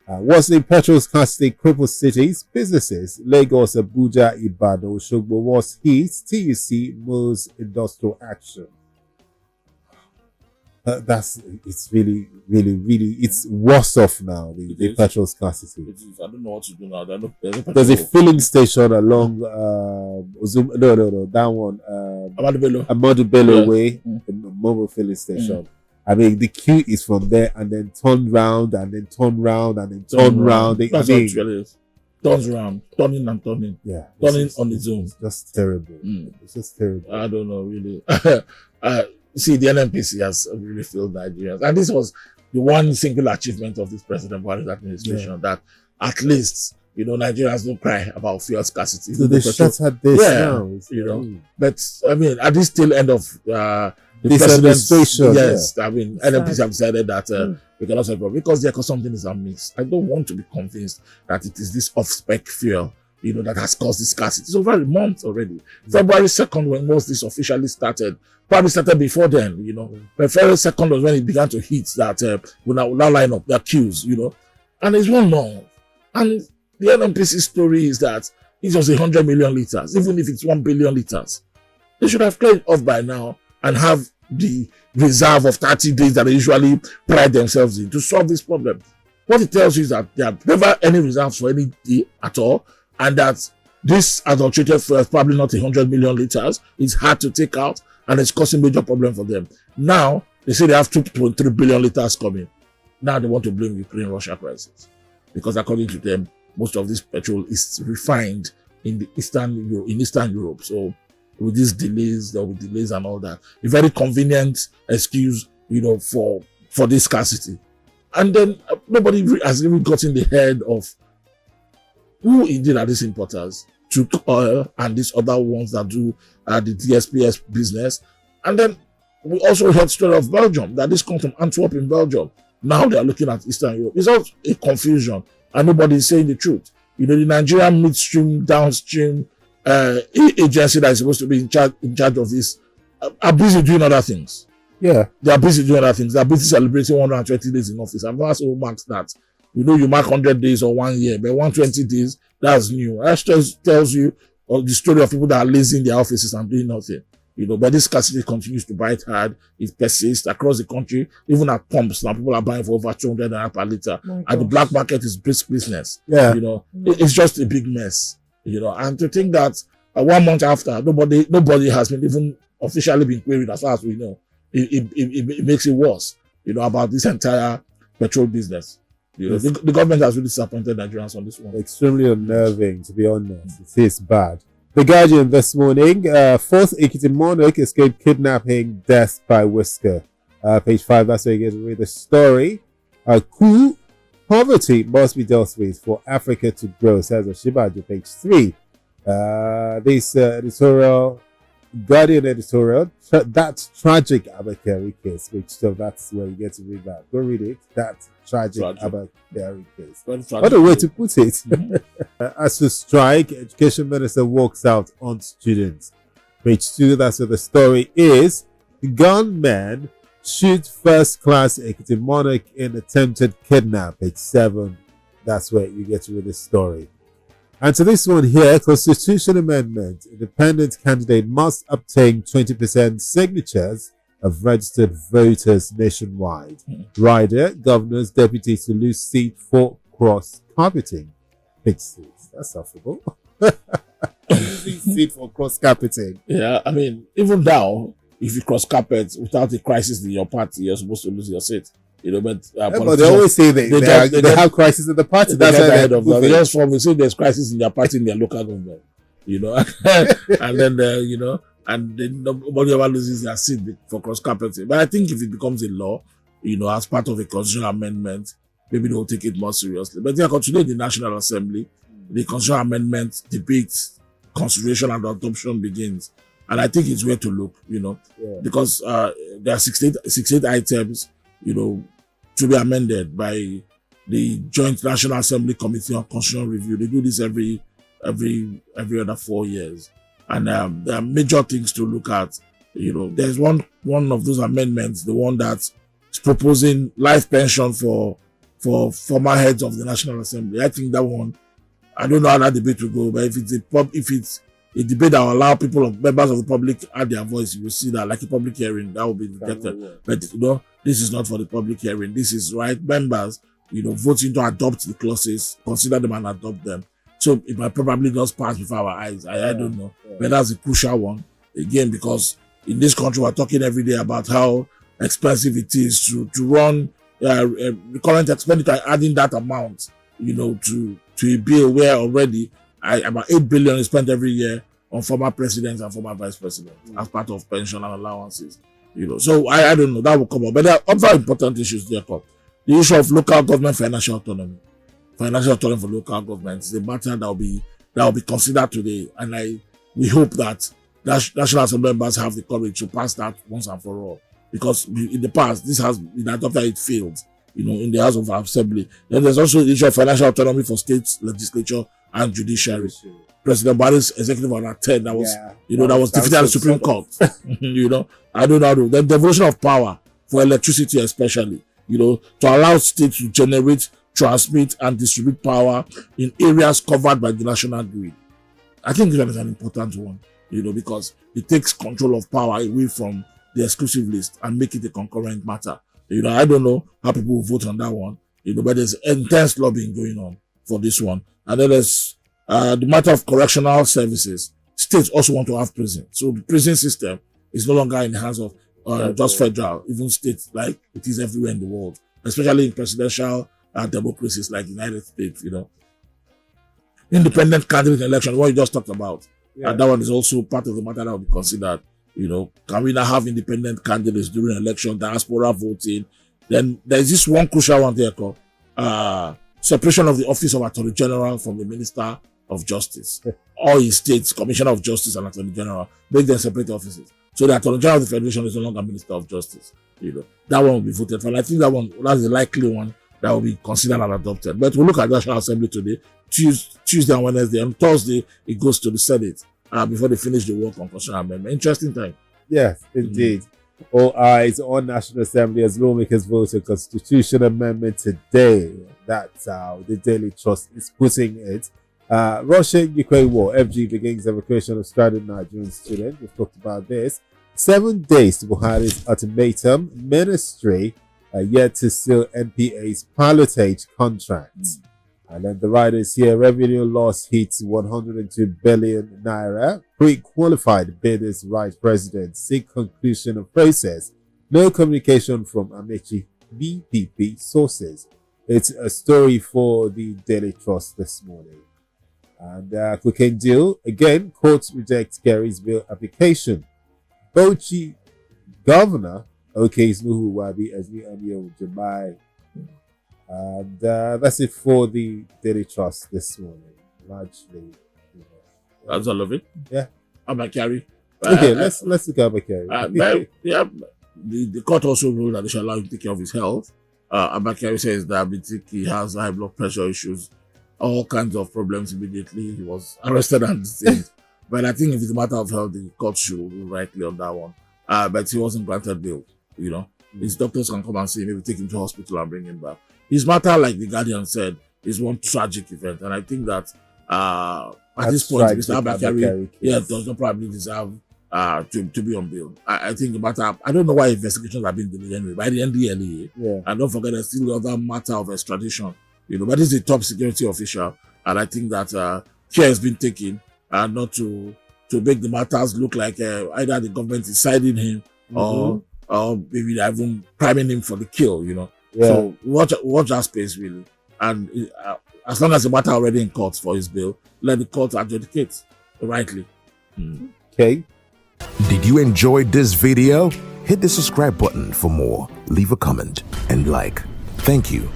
Worsening petrol scarcity cripples cities, businesses. Lagos, Abuja, Ibadan, Oshogbo was heat. TUC moves industrial action. It's really, it's worse off now, the petrol scarcity. I don't know what to do now. There's a filling station along, that one, Amadu Bello Way, a mobile filling station. I mean, the queue is from there and then turn round and then turn round and then turn round. That's what it really is. Turns around, turning and turning. Yeah. Turning on its own. It's just terrible. It's just terrible. I don't know, really. See, the NNPC has really failed Nigerians. And this was the one single achievement of this President Buhari's administration, that at least, Nigerians don't cry about fuel scarcity. So they shattered this now. But, I mean, at this tail end of this administration, yes, I mean, NNPC have decided that we cannot solve it because something is amiss. I don't want to be convinced that it is this off-spec fuel, that has caused this scarcity. It's over a month already. February 2nd, when most this officially started, probably started before then, But February 2nd was when it began to hit that we now line up their queues, And it's one long. And the NNPC story is that it was 100 million liters, even if it's 1 billion liters. They should have cleared off by now and have the reserve of 30 days that they usually pride themselves in to solve this problem. What it tells you is that there are never any reserves for any day at all, and that this adulterated fuel is probably not 100 million liters. It's hard to take out, and it's causing major problem for them. Now, they say they have 2.3 billion liters coming. Now they want to blame Ukraine-Russia crisis. Because according to them, most of this petrol is refined in Eastern Europe. So with these delays, there will be delays and all that. A very convenient excuse, for this scarcity. And then nobody has even gotten the head of who indeed are these importers to oil and these other ones that do the DSPS business. And then we also heard story of Belgium, that this comes from Antwerp in Belgium. Now they are looking at Eastern Europe. It's all a confusion and nobody is saying the truth. The Nigerian midstream, downstream agency that is supposed to be in charge of this are busy doing other things. Yeah. They are busy doing other things. They are busy celebrating 120 days in office. I'm not asking who marks that. You mark 100 days or 1 year, but 120 days, that's new. That just tells you the story of people that are lazy in their offices and doing nothing. But this scarcity continues to bite hard. It persists across the country. Even at pumps, now people are buying for over 200 naira per liter. And the black market is brisk business. Yeah. It's just a big mess. And to think that 1 month after, nobody has been even officially been queried as far as we know. It makes it worse, about this entire petrol business. The government has really disappointed Nigerians on this one. Extremely unnerving, to be honest. It is bad. The Guardian this morning, fourth Ekiti monarch escaped kidnapping, death by whisker. Page 5, that's where you get to read the story. Coup, poverty must be dealt with for Africa to grow, says Oshibaju, page 3. This editorial, Guardian editorial, that tragic Abba Kyari case, so that's where you get to read that. Go read it. That tragic Abba Kyari case. What a way to put it. As to strike, Education Minister walks out on students. Page 2, that's where the story is. Gunmen shoot first-class Ekiti monarch in attempted kidnap. Page 7, that's where you get to read the story. And to this one here, Constitution Amendment, independent candidate must obtain 20% signatures of registered voters nationwide. Rider, governors, deputies to lose seat for cross-carpeting. Page 6, that's sufferable. Losing seat for cross-carpeting. Yeah, I mean, even now, if you cross-carpet without a crisis in your party, you're supposed to lose your seat. But they always say they have crisis in the party. That's why they just say there's crisis in their party in their local government, and then and then nobody ever loses their seat for cross carpeting. But I think if it becomes a law, as part of a constitutional amendment, maybe they'll take it more seriously. But today in the National Assembly, the constitutional amendment debate, consideration and adoption begins, and I think it's where to look, because there are 68 items, to be amended by the Joint National Assembly Committee on Constitutional Review. They do this every other 4 years. And there are major things to look at. There's one of those amendments, the one that's proposing life pension for for former heads of the National Assembly. I think that one, I don't know how that debate will go, but if it's a debate that will allow members of the public add their voice, you will see that like a public hearing, that will be detected. But this is not for the public hearing. This is members, voting to adopt the clauses, consider them and adopt them. So it might probably just pass before our eyes. I don't know. Yeah. But that's a crucial one. Again, because in this country, we're talking every day about how expensive it is to run recurrent expenditure, adding that amount, to a bill where already about 8 billion is spent every year on former presidents and former vice presidents as part of pension and allowances. So I don't know, that will come up. But there are other important issues there. The issue of local government financial autonomy. Financial autonomy for local governments is a matter that will be considered today, and we hope that National Assembly members have the courage to pass that once and for all. Because in the past, this has been adopted, it failed, in the House of Assembly. Then there's also the issue of financial autonomy for states, legislature, and judiciary. President Buhari's executive order 10 that was defeated at the Supreme Court. I don't know. The devolution of power for electricity, especially, to allow states to generate, transmit, and distribute power in areas covered by the national grid. I think that is an important one, because it takes control of power away from the exclusive list and make it a concurrent matter. I don't know how people will vote on that one, but there's intense lobbying going on for this one. And then there's the matter of correctional services. States also want to have prison. So the prison system is no longer in the hands of just federal, even states, like it is everywhere in the world, especially in presidential democracies like the United States, Independent candidate election, what you just talked about. And that one is also part of the matter that will be considered. Can we now have independent candidates during election, diaspora voting? Then there's this one crucial one there called separation of the office of Attorney General from the Minister of Justice. All in states, Commissioner of Justice and Attorney General, make them separate offices. So the Attorney General of the Federation is no longer Minister of Justice. That one will be voted for. And I think that's the likely one that will be considered and adopted. But we'll look at the National Assembly today, Tuesday and Wednesday, and Thursday it goes to the Senate before they finish the work on constitutional amendment. Interesting time. Yes, indeed. All eyes on National Assembly as lawmakers vote a constitutional amendment today. That's how the Daily Trust is putting it. Russia-Ukraine war. FG begins evacuation of stranded Nigerian students. We've talked about this. 7 days to Buhari's ultimatum. Ministry yet to seal NPA's pilotage contracts. And then the writers here, revenue loss hits 102 billion naira. Pre-qualified bidders write president, seek conclusion of process. No communication from Amechi BPP sources. It's a story for the Daily Trust this morning. And cocaine deal, again, courts reject Kyari's bill application. Bauchi governor, OK's Nuhu Wabi as the Amio Jamai. And that's it for the Daily Trust this morning. Largely, that's all of it. Yeah. Abba Kyari. Okay, let's look at Abba Kyari. The court also ruled that they should allow him to take care of his health. Abba Kyari says diabetic, he has high blood pressure issues, all kinds of problems immediately. He was arrested and detained. But I think if it's a matter of health, the court should rule rightly on that one. But he wasn't granted bail. His doctors can come and see him, maybe take him to hospital and bring him back. His matter, like the Guardian said, is one tragic event, and I think that at this point, Mr. Abba Kyari, does not probably deserve to be on bail. I think the matter, I don't know why investigations have been delayed anyway, by the NDLEA, and don't forget there's still the other matter of extradition, but this is a top security official, and I think that care has been taken not to make the matters look like either the government is siding him or maybe even priming him for the kill, So watch that space really, and as long as the matter already in court for his bail, let the court adjudicate rightly. Okay. Did you enjoy this video? Hit the subscribe button for more. Leave a comment and like. Thank you.